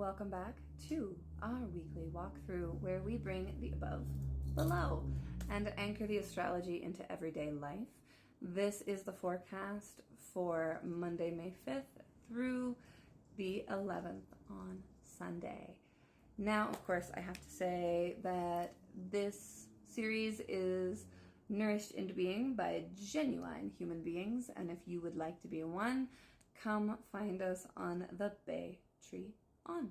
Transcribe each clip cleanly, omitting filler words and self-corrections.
welcome back to our weekly walkthrough where we bring the above below and anchor the astrology into everyday life. This is the forecast for Monday, May 5th through the 11th on Sunday. Now, of course, I have to say that this series is nourished into being by genuine human beings, and if you would like to be one, come find us on the Bay Tree on.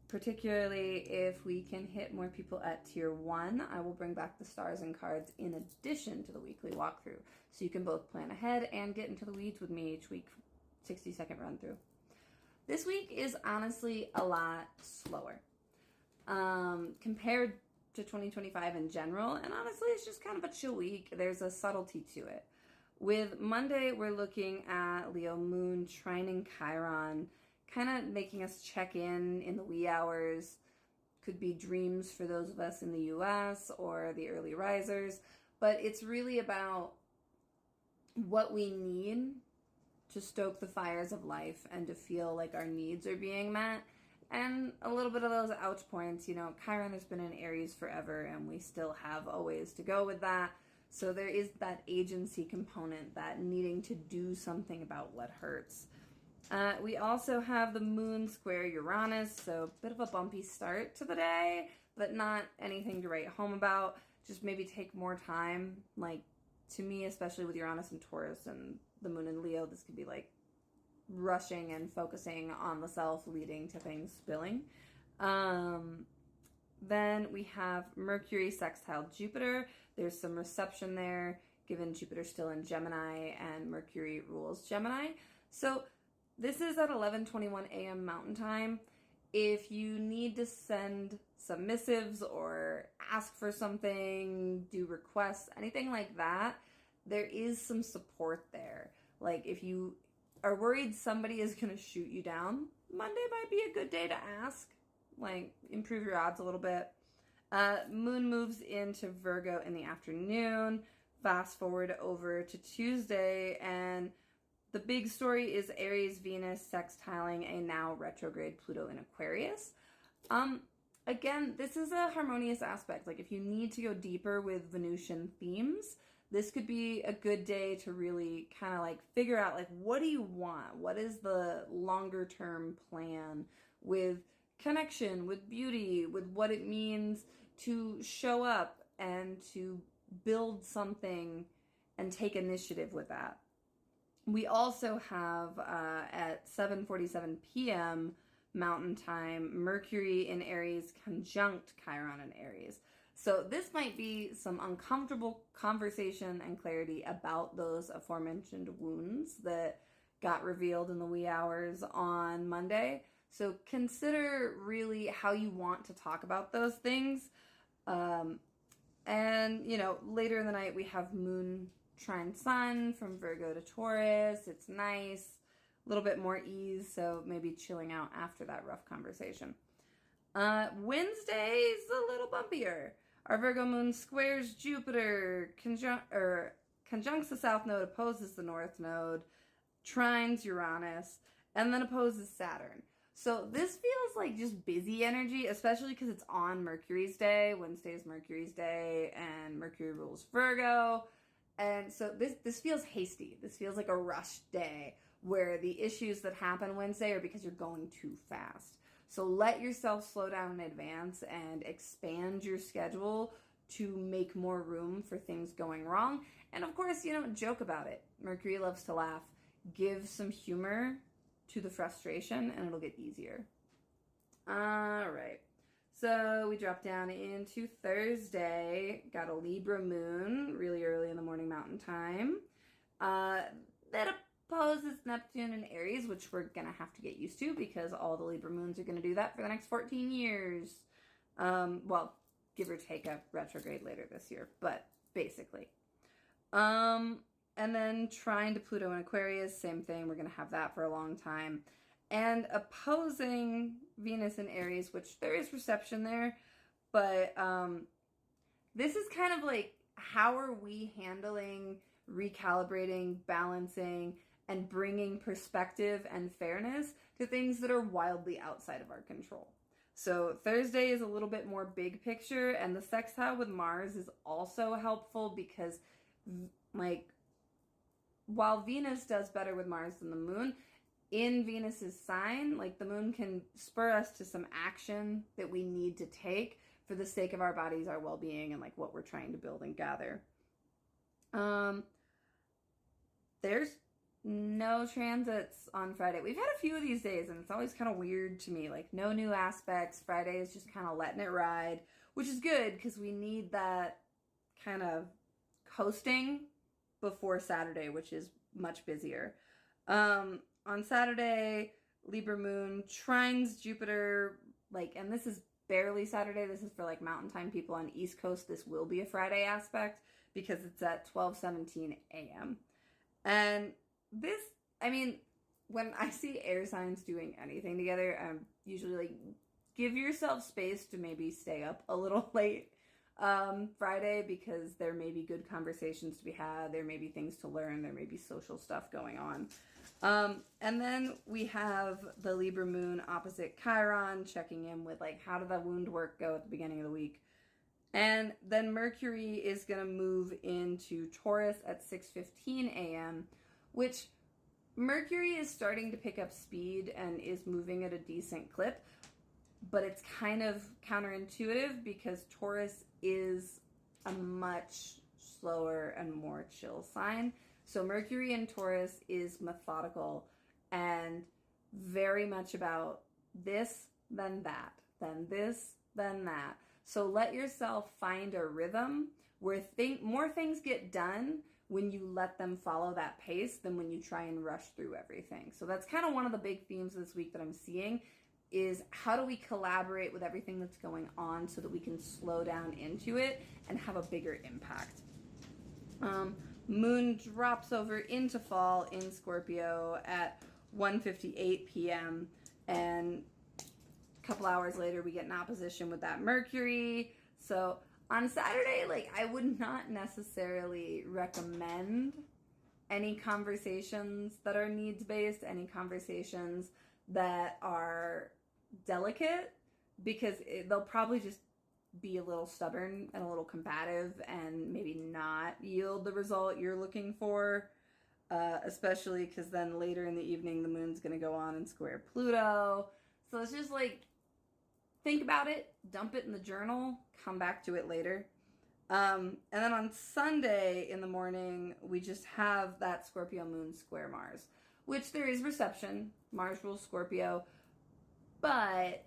Particularly if we can hit more people at tier 1, I will bring back the stars and cards in addition to the weekly walkthrough. So you can both plan ahead and get into the weeds with me each week, 60-second run through. This week is honestly a lot slower compared to 2025 in general. And honestly, it's just kind of a chill week. There's a subtlety to it. With Monday, we're looking at Leo Moon trining Chiron, kind of making us check in the wee hours. Could be dreams for those of us in the US or the early risers, but it's really about what we need to stoke the fires of life and to feel like our needs are being met. And a little bit of those ouch points, Chiron has been in Aries forever and we still have a ways to go with that. So there is that agency component, that needing to do something about what hurts. We also have the moon square Uranus, so a bit of a bumpy start to the day, but not anything to write home about. Just maybe take more time. Like, to me, especially with Uranus and Taurus and the moon in Leo, this could be like rushing and focusing on the self, leading to things spilling. Then we have Mercury sextile Jupiter. There's some reception there, given Jupiter's still in Gemini and Mercury rules Gemini. So this is at 11:21 a.m. Mountain Time. If you need to send submissives or ask for something, do requests, anything like that, there is some support there. Like if you are worried somebody is going to shoot you down, Monday might be a good day to ask. Like, improve your odds a little bit. Moon moves into Virgo in the afternoon. Fast forward over to Tuesday, and the big story is Aries Venus sextiling a now retrograde Pluto in Aquarius. Again, this is a harmonious aspect. Like, if you need to go deeper with Venusian themes, this could be a good day to really kind of like figure out, like, what do you want? What is the longer term plan with connection, with beauty, with what it means to show up and to build something and take initiative with that. We also have at 7:47 p.m. Mountain Time, Mercury in Aries conjunct Chiron in Aries. So this might be some uncomfortable conversation and clarity about those aforementioned wounds that got revealed in the wee hours on Monday. So consider really how you want to talk about those things. And, later in the night we have Moon trine Sun from Virgo to Taurus. It's nice, a little bit more ease, so maybe chilling out after that rough conversation. Wednesday's a little bumpier. Our Virgo moon squares Jupiter, conjuncts the south node, opposes the north node, trines Uranus, and then opposes Saturn. So this feels like just busy energy, especially because it's on Mercury's day. Wednesday is Mercury's day, and Mercury rules Virgo. And so this feels hasty. This feels like a rushed day where the issues that happen Wednesday are because you're going too fast. So let yourself slow down in advance and expand your schedule to make more room for things going wrong. And of course, joke about it. Mercury loves to laugh. Give some humor to the frustration and it'll get easier. All right. So we drop down into Thursday, got a Libra moon really early in the morning Mountain Time. That opposes Neptune and Aries, which we're going to have to get used to because all the Libra moons are going to do that for the next 14 years. Well, give or take a retrograde later this year, but basically. And then trine to Pluto and Aquarius, same thing. We're going to have that for a long time. And opposing Venus in Aries, which there is reception there, but this is kind of like, how are we handling, recalibrating, balancing, and bringing perspective and fairness to things that are wildly outside of our control. So Thursday is a little bit more big picture, and the sextile with Mars is also helpful because, like, while Venus does better with Mars than the moon, in Venus's sign, like, the moon can spur us to some action that we need to take for the sake of our bodies, our well-being, and like what we're trying to build and gather. There's no transits on Friday. We've had a few of these days, and it's always kind of weird to me. Like, no new aspects. Friday is just kind of letting it ride, which is good because we need that kind of coasting before Saturday, which is much busier. On Saturday, Libra moon trines Jupiter, like, and this is barely Saturday. This is for like mountain time people on East Coast. This will be a Friday aspect because it's at 12:17 a.m. And this, I mean, when I see air signs doing anything together, I'm usually like, give yourself space to maybe stay up a little late Friday, because there may be good conversations to be had. There may be things to learn. There may be social stuff going on. And then we have the Libra moon opposite Chiron, checking in with like, how did that wound work go at the beginning of the week? And then Mercury is going to move into Taurus at 6:15 a.m., which Mercury is starting to pick up speed and is moving at a decent clip, but it's kind of counterintuitive because Taurus is a much slower and more chill sign. So Mercury in Taurus is methodical and very much about this, then that, then this, then that. So let yourself find a rhythm where more things get done when you let them follow that pace than when you try and rush through everything. So that's kind of one of the big themes this week that I'm seeing, is how do we collaborate with everything that's going on so that we can slow down into it and have a bigger impact. Moon drops over into fall in Scorpio at 1:58 p.m. and a couple hours later we get an opposition with that Mercury. So on Saturday, like, I would not necessarily recommend any conversations that are needs-based, any conversations that are delicate, because they'll probably just be a little stubborn and a little combative and maybe not yield the result you're looking for, especially because then later in the evening the moon's going to go on and square Pluto. So it's just like, think about it, dump it in the journal, come back to it later. And then on Sunday in the morning, we just have that Scorpio moon square Mars, which there is reception. Mars rules Scorpio, but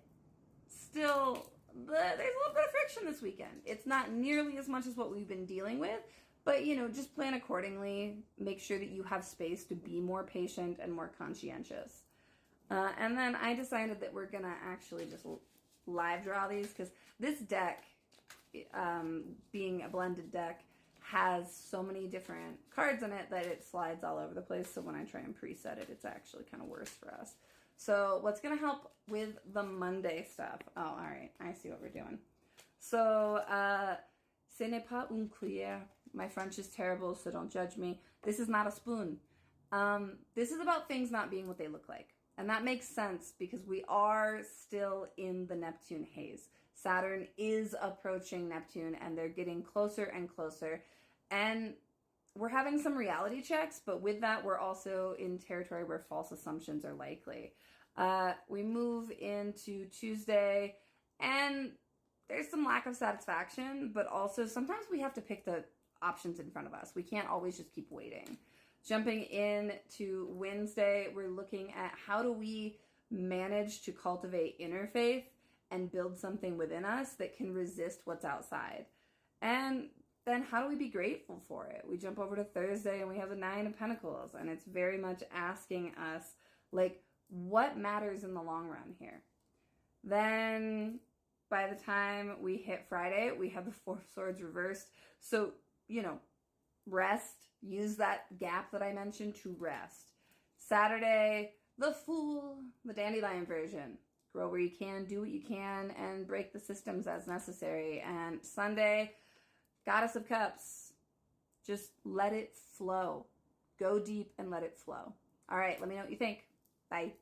still, there's a little bit of friction this weekend. It's not nearly as much as what we've been dealing with, but, you know, just plan accordingly. Make sure that you have space to be more patient and more conscientious. And then I decided that we're going to actually just live draw these, because this deck, being a blended deck, has so many different cards in it that it slides all over the place. So when I try and preset it, it's actually kind of worse for us. So what's going to help with the Monday stuff? Oh, all right. I see what we're doing. So, ce n'est pas une cuillère. My French is terrible, so don't judge me. This is not a spoon. This is about things not being what they look like. And that makes sense because we are still in the Neptune haze. Saturn is approaching Neptune, and they're getting closer and closer. And we're having some reality checks, but with that, we're also in territory where false assumptions are likely. We move into Tuesday, and there's some lack of satisfaction, but also sometimes we have to pick the options in front of us. We can't always just keep waiting. Jumping in to Wednesday, we're looking at how do we manage to cultivate inner faith and build something within us that can resist what's outside. And then how do we be grateful for it? We jump over to Thursday and we have the 9 of Pentacles, and it's very much asking us, like, what matters in the long run here? Then by the time we hit Friday, we have the 4 of Swords reversed. So, you know, rest. Use that gap that I mentioned to rest. Saturday, the Fool, the dandelion version. Grow where you can, do what you can, and break the systems as necessary. And Sunday, Goddess of Cups. Just let it flow. Go deep and let it flow. All right, let me know what you think. Bye.